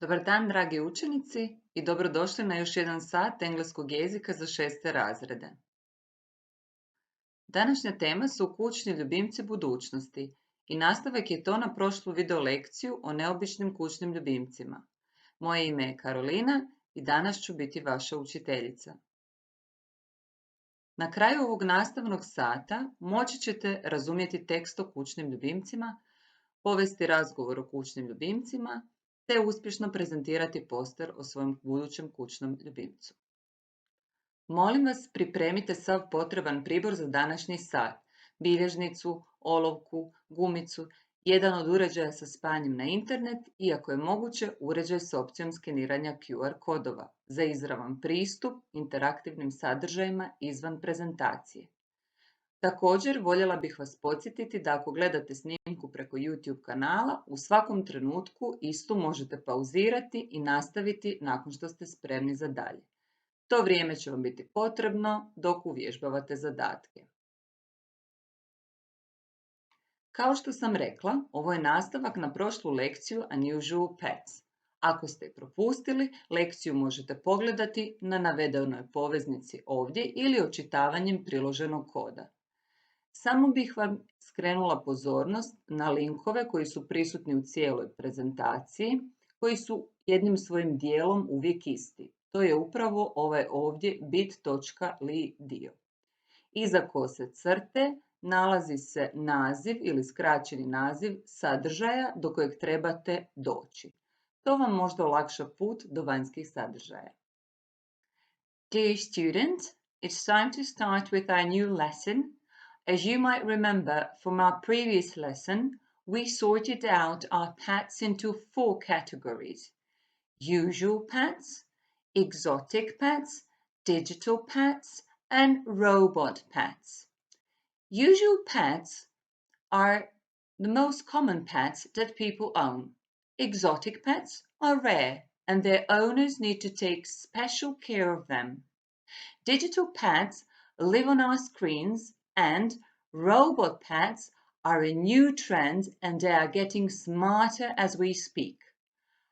Dobar dan, dragi učenici, i dobrodošli na još jedan sat engleskog jezika za 6. razrede. Današnja tema su kućni ljubimci budućnosti i nastavak je to na prošlu video lekciju o neobičnim kućnim ljubimcima. Moje ime je Karolina i danas ću biti vaša učiteljica. Na kraju ovog nastavnog sata moći ćete razumjeti tekst o kućnim ljubimcima, povesti razgovor o kućnim ljubimcima, te uspješno prezentirati poster o svojem budućem kućnom ljubimcu. Molim vas, pripremite sav potreban pribor za današnji sat, bilježnicu, olovku, gumicu, jedan od uređaja sa spajanjem na internet i ako je moguće uređaj s opcijom skeniranja QR kodova za izravan pristup interaktivnim sadržajima izvan prezentacije. Također, voljela bih vas podsjetiti da ako gledate snimku preko YouTube kanala, u svakom trenutku istu možete pauzirati i nastaviti nakon što ste spremni za dalje. To vrijeme će vam biti potrebno dok uvježbavate zadatke. Kao što sam rekla, ovo je nastavak na prošlu lekciju Unusual Pets. Ako ste je propustili, lekciju možete pogledati na navedenoj poveznici ovdje ili očitavanjem priloženog koda. Samo bih vam skrenula pozornost na linkove koji su prisutni u cijeloj prezentaciji, koji su jednim svojim dijelom uvijek isti. To je upravo ovaj ovdje bit.ly dio. Iza kose crte nalazi se naziv ili skraćeni naziv sadržaja do kojeg trebate doći. To vam možda olakša put do vanjskih sadržaja. Dear students, it's time to start with our new lesson. As you might remember from our previous lesson, we sorted out our pets into 4 categories: usual pets, exotic pets, digital pets, and robot pets. Usual pets are the most common pets that people own. Exotic pets are rare, and their owners need to take special care of them. Digital pets live on our screens, and robot pets are a new trend and they are getting smarter as we speak.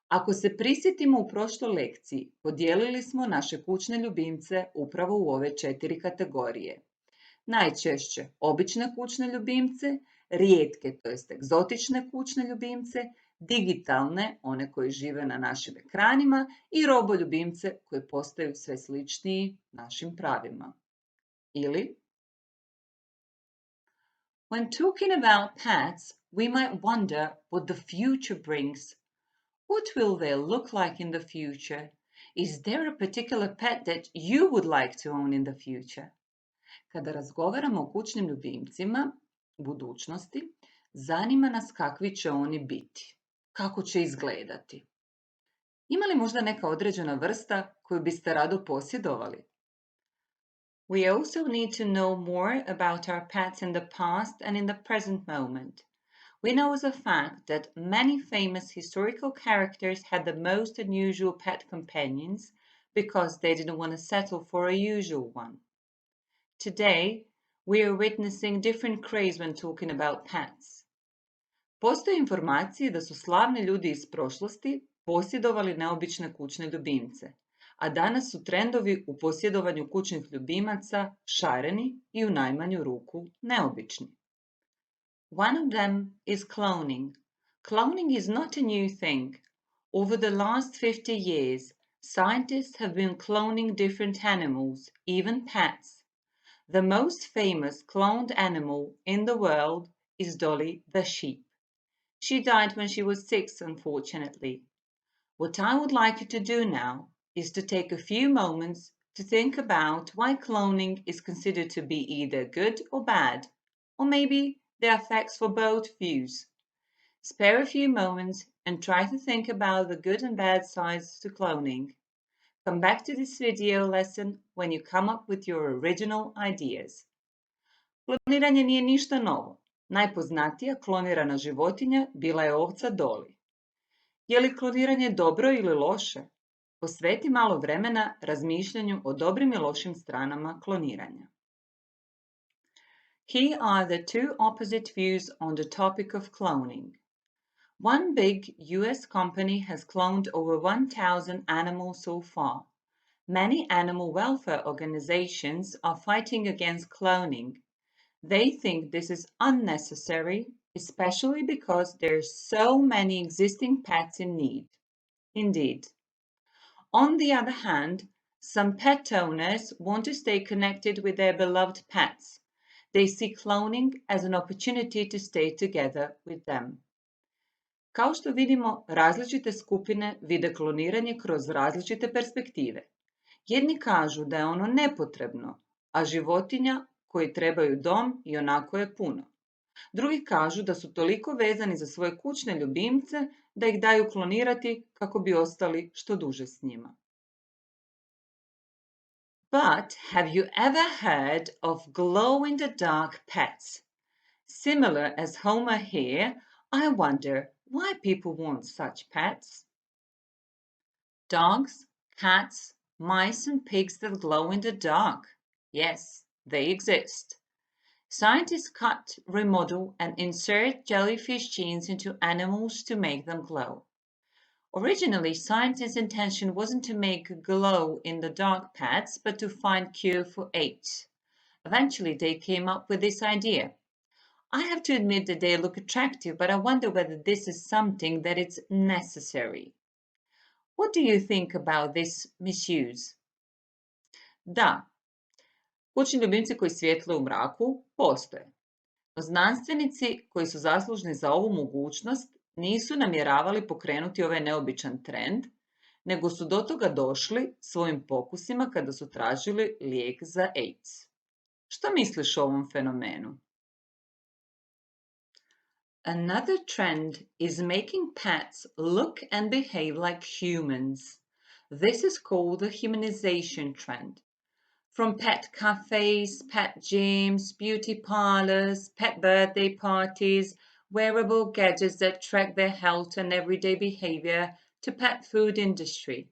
Ako se prisjetimo u prošloj lekciji, podijelili smo naše kućne ljubimce upravo u ove 4 kategorije. Najčešće obične kućne ljubimce, rijetke, to jest egzotične kućne ljubimce, digitalne, one koji žive na našim ekranima, i roboljubimce koji postaju sve sličniji našim pravima. Ili when talking about pets, we might wonder what the future brings. What will they look like in the future? Is there a particular pet that you would like to own in the future? Kada razgovaramo o kućnim ljubimcima budućnosti, zanima nas kakvi će oni biti, kako će izgledati. Ima li možda neka određena vrsta koju biste rado posjedovali? We also need to know more about our pets in the past and in the present moment. We know as a fact that many famous historical characters had the most unusual pet companions because they didn't want to settle for a usual one. Today, we are witnessing different craze when talking about pets. Postoje informacije da su slavni ljudi iz prošlosti posjedovali neobične kućne ljubimce, a danas su trendovi u posjedovanju kućnih ljubimaca šareni i u najmanju ruku neobični. One of them is cloning. Cloning is not a new thing. Over the last 50 years, scientists have been cloning different animals, even pets. The most famous cloned animal in the world is Dolly the sheep. She died when she was 6, unfortunately. What I would like you to do now is to take a few moments to think about why cloning is considered to be either good or bad, or maybe there are facts for both views. Spare a few moments and try to think about the good and bad sides to cloning. Come back to this video lesson when you come up with your original ideas. Kloniranje nije ništa novo. Najpoznatija klonirana životinja bila je ovca Dolly. Je li kloniranje dobro ili loše? Posveti malo vremena razmišljanju o dobrim i lošim stranama kloniranja. Here are the 2 opposite views on the topic of cloning. One big US company has cloned over 1,000 animals so far. Many animal welfare organizations are fighting against cloning. They think this is unnecessary, especially because there are so many existing pets in need. Indeed. On the other hand, some pet owners want to stay connected with their beloved pets. They see cloning as an opportunity to stay together with them. Kao što vidimo, različite skupine vide kloniranje kroz različite perspektive. Jedni kažu da je ono nepotrebno, a životinja koji trebaju dom i onako je puno. Drugi kažu da su toliko vezani za svoje kućne ljubimce da ih daju klonirati kako bi ostali što duže s njima. But have you ever heard of glow-in-the-dark pets? Similar as Homer here, I wonder why people want such pets. Dogs, cats, mice and pigs that glow in the dark. Yes, they exist. Scientists cut, remodel, and insert jellyfish genes into animals to make them glow. Originally, scientists' intention wasn't to make glow-in-the-dark pets, but to find cure for AIDS. Eventually, they came up with this idea. I have to admit that they look attractive, but I wonder whether this is something that is necessary. What do you think about this misuse? Da, kućni ljubimci koji svijetle u mraku postoje. No znanstvenici koji su zaslužni za ovu mogućnost nisu namjeravali pokrenuti ovaj neobičan trend, nego su do toga došli svojim pokusima kada su tražili lijek za AIDS. Što misliš o ovom fenomenu? Another trend is making pets look and behave like humans. This is called the humanization trend. From pet cafes, pet gyms, beauty parlors, pet birthday parties, wearable gadgets that track their health and everyday behavior, to pet food industry.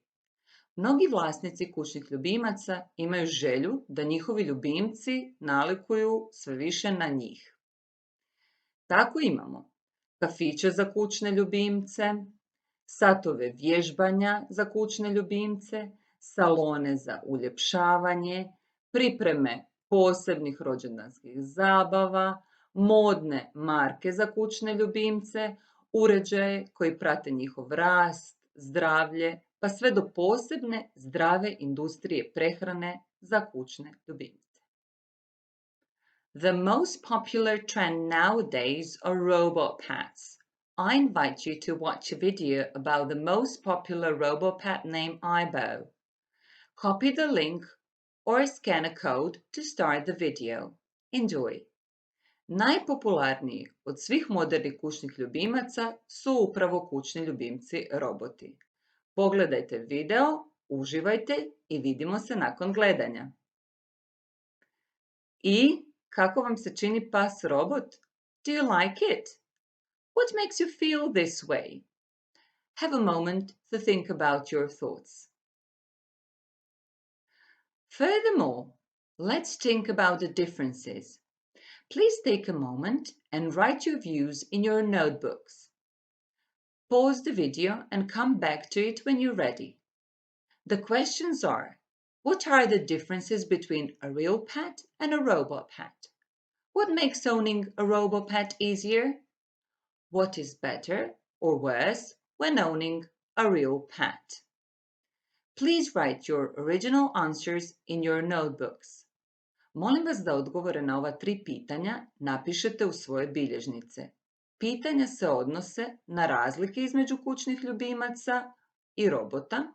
Mnogi vlasnici kućnih ljubimaca imaju želju da njihovi ljubimci nalikuju sve više na njih. Tako imamo kafiće za kućne ljubimce, satove vježbanja za kućne ljubimce, salone za uljepšavanje, pripreme posebnih rođendanskih zabava, modne marke za kućne ljubimce, uređaje koji prate njihov rast, zdravlje, pa sve do posebne zdrave industrije prehrane za kućne ljubimce. The most popular trend nowadays are robot pets. I invite you to watch a video about the most popular robot pet named AIBO. Copy the link or scan a code to start the video. Enjoy! Najpopularniji od svih modernih kućnih ljubimaca su upravo kućni ljubimci roboti. Pogledajte video, uživajte i vidimo se nakon gledanja. I kako vam se čini pas robot? Do you like it? What makes you feel this way? Have a moment to think about your thoughts. Furthermore, let's think about the differences. Please take a moment and write your views in your notebooks. Pause the video and come back to it when you're ready. The questions are: what are the differences between a real pet and a robot pet? What makes owning a robot pet easier? What is better or worse when owning a real pet? Please write your original answers in your notebooks. Molim vas da odgovore na ova 3 pitanja napišete u svoje bilježnice. Pitanja se odnose na razlike između kućnih ljubimaca i robota,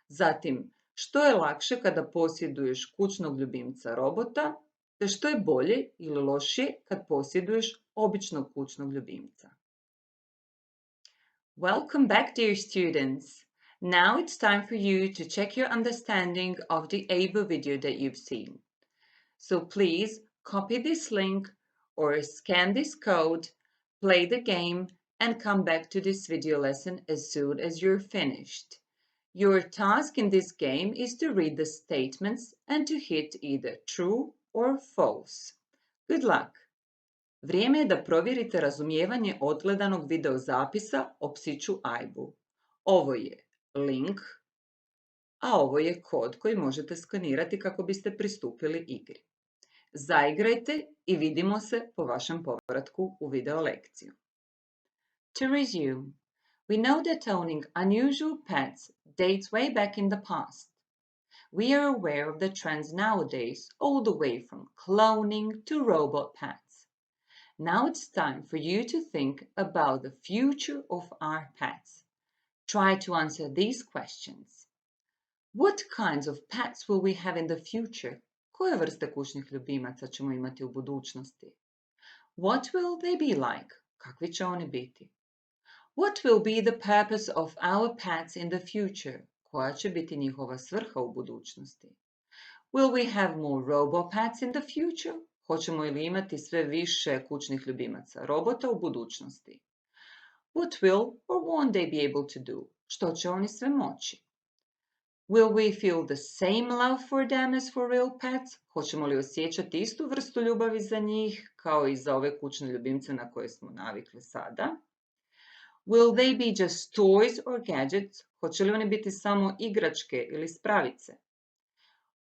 zatim što je lakše kada posjeduješ kućnog ljubimca robota, te što je bolje ili lošije kad posjeduješ običnog kućnog ljubimca. Welcome back, dear students. Now it's time for you to check your understanding of the AIBO video that you've seen. So please copy this link or scan this code, play the game, and come back to this video lesson as soon as you're finished. Your task in this game is to read the statements and to hit either true or false. Good luck! Vrijeme je da provjerite razumijevanje odgledanog videozapisa o psiću AIBO. Ovo je link, a ovo je kod koji možete skanirati kako biste pristupili igri. Zaigrajte i vidimo se po vašem povratku u video lekciju. To resume, we know that owning unusual pets dates way back in the past. We are aware of the trends nowadays, all the way from cloning to robot pets. Now it's time for you to think about the future of our pets. Try to answer these questions. What kinds of pets will we have in the future? Koje vrste kućnih ljubimaca ćemo imati u budućnosti? What will they be like? Kakvi će oni biti? What will be the purpose of our pets in the future? Koja će biti njihova svrha u budućnosti? Will we have more robot pets in the future? Hoćemo li imati sve više kućnih ljubimaca robota u budućnosti? What will or won't they be able to do? Što će oni sve moći? Will we feel the same love for them as for real pets? Hoćemo li osjećati istu vrstu ljubavi za njih kao i za ove kućne ljubimce na koje smo navikli sada? Will they be just toys or gadgets? Hoće li oni biti samo igračke ili spravice?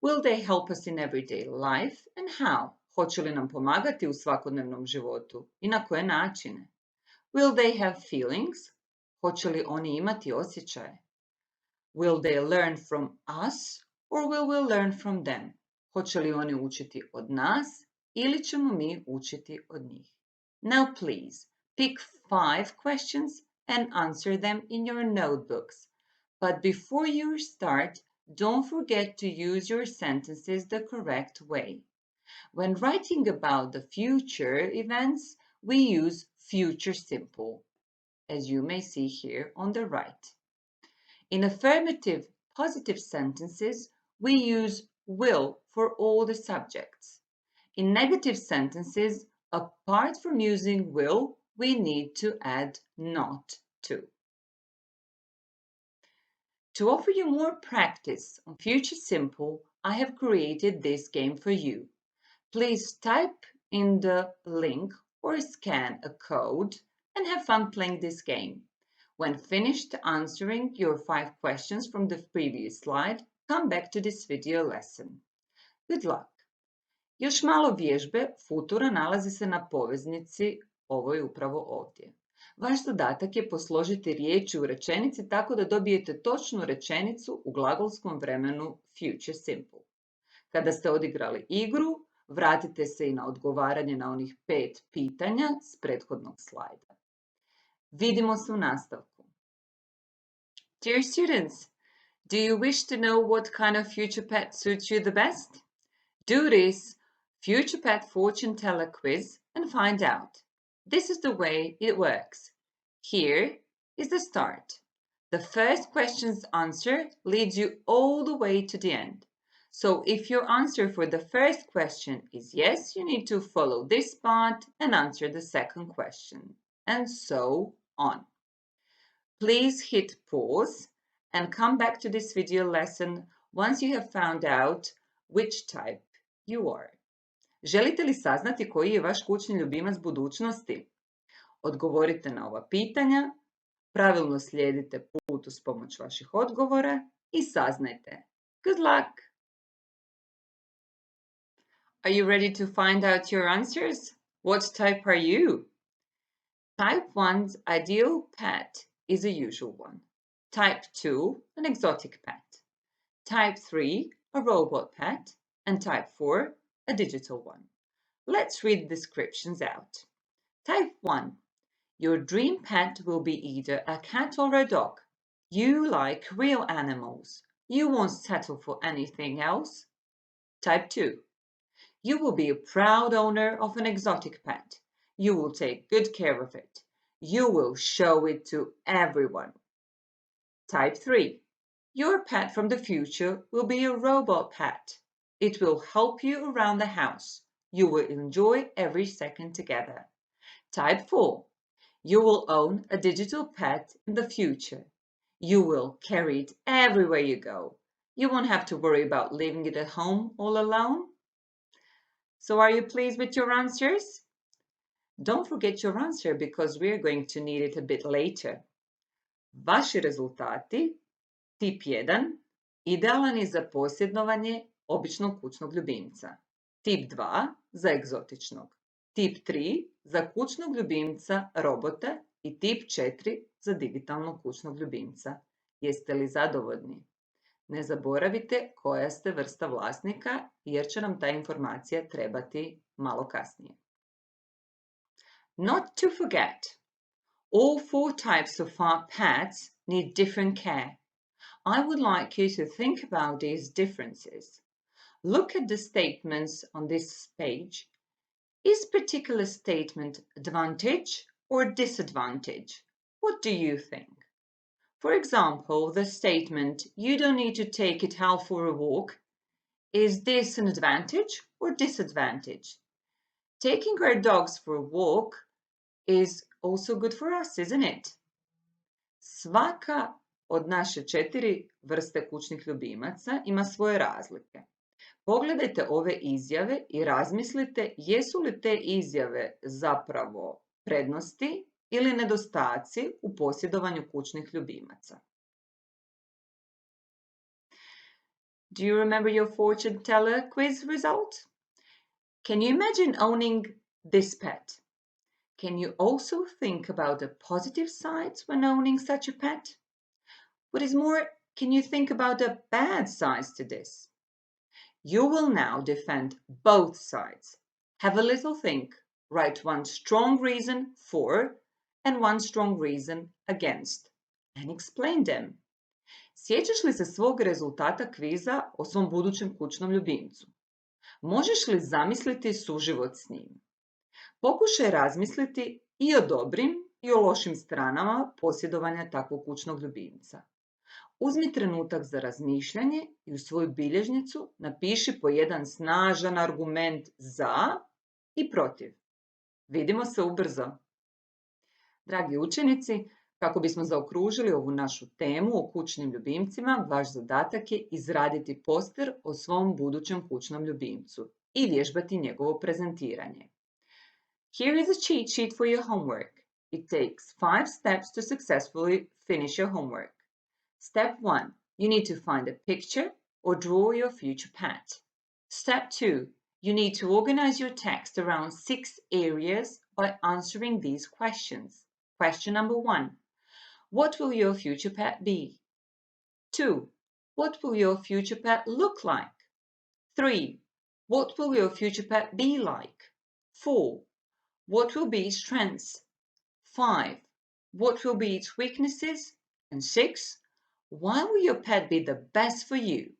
Will they help us in everyday life and how? Hoće li nam pomagati u svakodnevnom životu i na koje načine? Will they have feelings? Hoće li oni imati osjećaje? Will they learn from us or will we learn from them? Hoće li oni učiti od nas ili ćemo mi učiti od njih? Now please, pick 5 questions and answer them in your notebooks. But before you start, don't forget to use your sentences the correct way. When writing about the future events, we use future simple, as you may see here on the right. In affirmative, positive sentences, we use will for all the subjects. In negative sentences, apart from using will, we need to add not to. To offer you more practice on future simple, I have created this game for you. Please type in the link or scan a code and have fun playing this game. When finished answering your 5 questions from the previous slide, come back to this video lesson. Good luck! Još malo vježbe futura nalazi se na poveznici, ovo je upravo ovdje. Vaš zadatak je posložiti riječi u rečenici tako da dobijete točnu rečenicu u glagolskom vremenu future simple. Kada ste odigrali igru, vratite se i na odgovaranje na onih 5 pitanja s prethodnog slajda. Vidimo se u nastavku. Dear students, do you wish to know what kind of future pet suits you the best? Do this Future Pet Fortune Teller quiz and find out. This is the way it works. Here is the start. The first question's answer leads you all the way to the end. So if your answer for the first question is yes, you need to follow this part and answer the second question, and so on. Please hit pause and come back to this video lesson once you have found out which type you are. Želite li saznati koji je vaš kućni ljubimac budućnosti? Odgovorite na ova pitanja, pravilno slijedite put uz pomoć vaših odgovora i saznajte. Good luck! Are you ready to find out your answers? What type are you? Type 1's ideal pet is a usual one. Type 2, an exotic pet. Type 3, a robot pet. And type 4, a digital one. Let's read the descriptions out. Type 1. Your dream pet will be either a cat or a dog. You like real animals. You won't settle for anything else. Type 2. You will be a proud owner of an exotic pet. You will take good care of it. You will show it to everyone. Type 3. Your pet from the future will be a robot pet. It will help you around the house. You will enjoy every second together. Type 4. You will own a digital pet in the future. You will carry it everywhere you go. You won't have to worry about leaving it at home all alone. So are you pleased with your answers? Don't forget your answer because we are going to need it a bit later. Vaši rezultati, tip 1, idealan je za posjedovanje običnog kućnog ljubimca. Tip 2, za egzotičnog. Tip 3, za kućnog ljubimca robota i tip 4, za digitalnog kućnog ljubimca. Jeste li zadovoljni? Ne zaboravite koja ste vrsta vlasnika jer će nam ta informacija trebati malo kasnije. Not to forget, all 4 types of our pets need different care. I would like you to think about these differences. Look at the statements on this page. Is particular statement advantage or disadvantage? What do you think? For example, the statement, you don't need to take it out for a walk, is this an advantage or disadvantage? Taking our dogs for a walk is also good for us, isn't it? Svaka od naše 4 vrste kućnih ljubimaca ima svoje razlike. Pogledajte ove izjave i razmislite jesu li te izjave zapravo prednosti ili nedostaci u posjedovanju kućnih ljubimaca. Do you remember your fortune teller quiz result? Can you imagine owning this pet? Can you also think about the positive sides when owning such a pet? What is more, can you think about the bad sides to this? You will now defend both sides. Have a little think. Write one strong reason for and one strong reason against. And explain them. Sjećaš li se svog rezultata kviza o svom budućem kućnom ljubimcu? Možeš li zamisliti suživot s njim? Pokušaj razmisliti i o dobrim i o lošim stranama posjedovanja takvog kućnog ljubimca. Uzmi trenutak za razmišljanje i u svoju bilježnicu napiši po jedan snažan argument za i protiv. Vidimo se ubrzo. Dragi učenici, kako bismo zaokružili ovu našu temu o kućnim ljubimcima, vaš zadatak je izraditi poster o svom budućem kućnom ljubimcu i vježbati njegovo prezentiranje. Here is a cheat sheet for your homework. It takes 5 steps to successfully finish your homework. Step 1. You need to find a picture or draw your future pet. Step 2. You need to organize your text around 6 areas by answering these questions. Question number 1. What will your future pet be? 2. What will your future pet look like? 3. What will your future pet be like? 4. What will be its strengths? 5. What will be its weaknesses? And 6. Why will your pet be the best for you?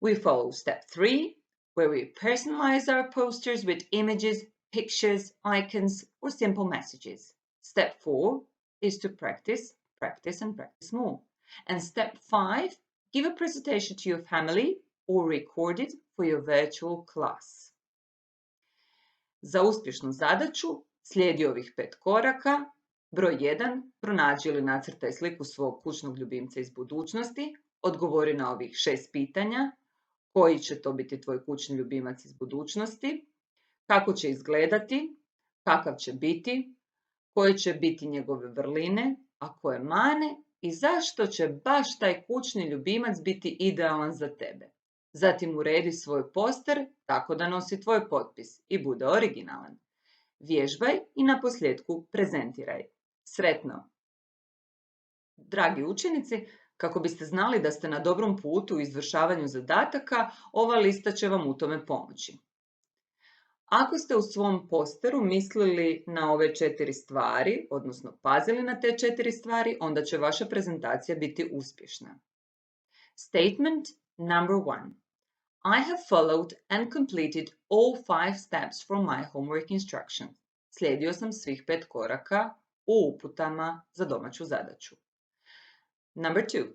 We follow step 3, where we personalize our posters with images, pictures, icons, or simple messages. Step 4 is to practice, practice, and practice more. And step 5, give a presentation to your family or record it for your virtual class. Za uspješnu zadaću slijedi ovih 5 koraka. Broj 1. Pronađi ili nacrtaj sliku svog kućnog ljubimca iz budućnosti. Odgovori na ovih 6 pitanja. Koji će to biti tvoj kućni ljubimac iz budućnosti? Kako će izgledati? Kakav će biti? Koje će biti njegove vrline? A koje mane? I zašto će baš taj kućni ljubimac biti idealan za tebe? Zatim uredi svoj poster tako da nosi tvoj potpis i bude originalan. Vježbaj i naposljetku prezentiraj. Sretno! Dragi učenici, kako biste znali da ste na dobrom putu u izvršavanju zadataka, ova lista će vam u tome pomoći. Ako ste u svom posteru mislili na ove 4 stvari, odnosno pazili na te 4 stvari, onda će vaša prezentacija biti uspješna. Statement number 1. I have followed and completed all 5 steps from my homework instructions. Slijedio sam svih 5 koraka u uputama za domaću zadaću. Number 2.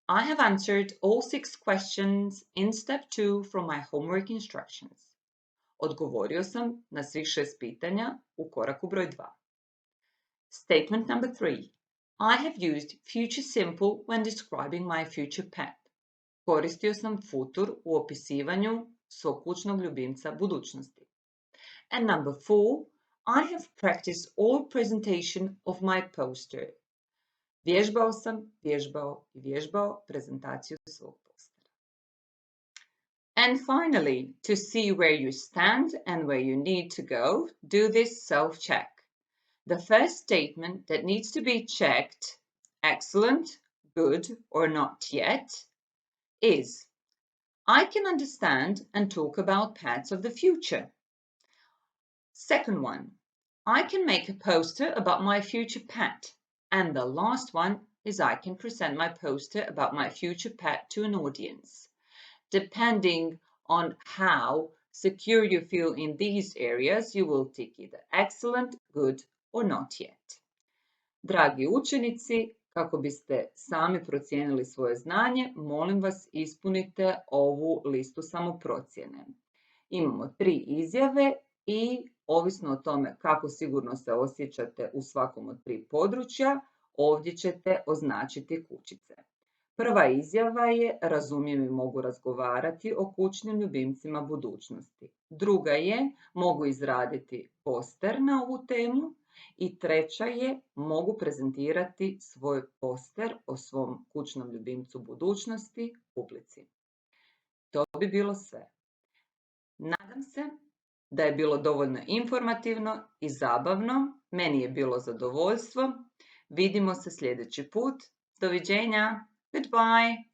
I have answered all 6 questions in step 2 from my homework instructions. Odgovorio sam na svih 6 pitanja u koraku broj 2. Statement number 3. I have used future simple when describing my future pet. Koristio sam futur u opisivanju svog kućnog ljubimca budućnosti. And number 4. I have practiced all presentation of my poster. Vježbao sam, vježbao i vježbao prezentaciju svog postera. And finally, to see where you stand and where you need to go, do this self-check. The first statement that needs to be checked, excellent, good, or not yet, is, I can understand and talk about pets of the future. Second one, I can make a poster about my future pet. And the last one is, I can present my poster about my future pet to an audience. Depending on how secure you feel in these areas, you will tick either excellent, good, or not yet. Dragi učenici, kako biste sami procijenili svoje znanje, molim vas ispunite ovu listu samoprocjene. Imamo 3 izjave i ovisno o tome kako sigurno se osjećate u svakom od 3 područja, ovdje ćete označiti kućice. Prva izjava je, razumijem i mogu razgovarati o kućnim ljubimcima budućnosti. Druga je, mogu izraditi poster na ovu temu. I treća je, mogu prezentirati svoj poster o svom kućnom ljubimcu budućnosti publici. To bi bilo sve. Nadam se da je bilo dovoljno informativno i zabavno. Meni je bilo zadovoljstvo. Vidimo se sljedeći put. Doviđenja. Goodbye.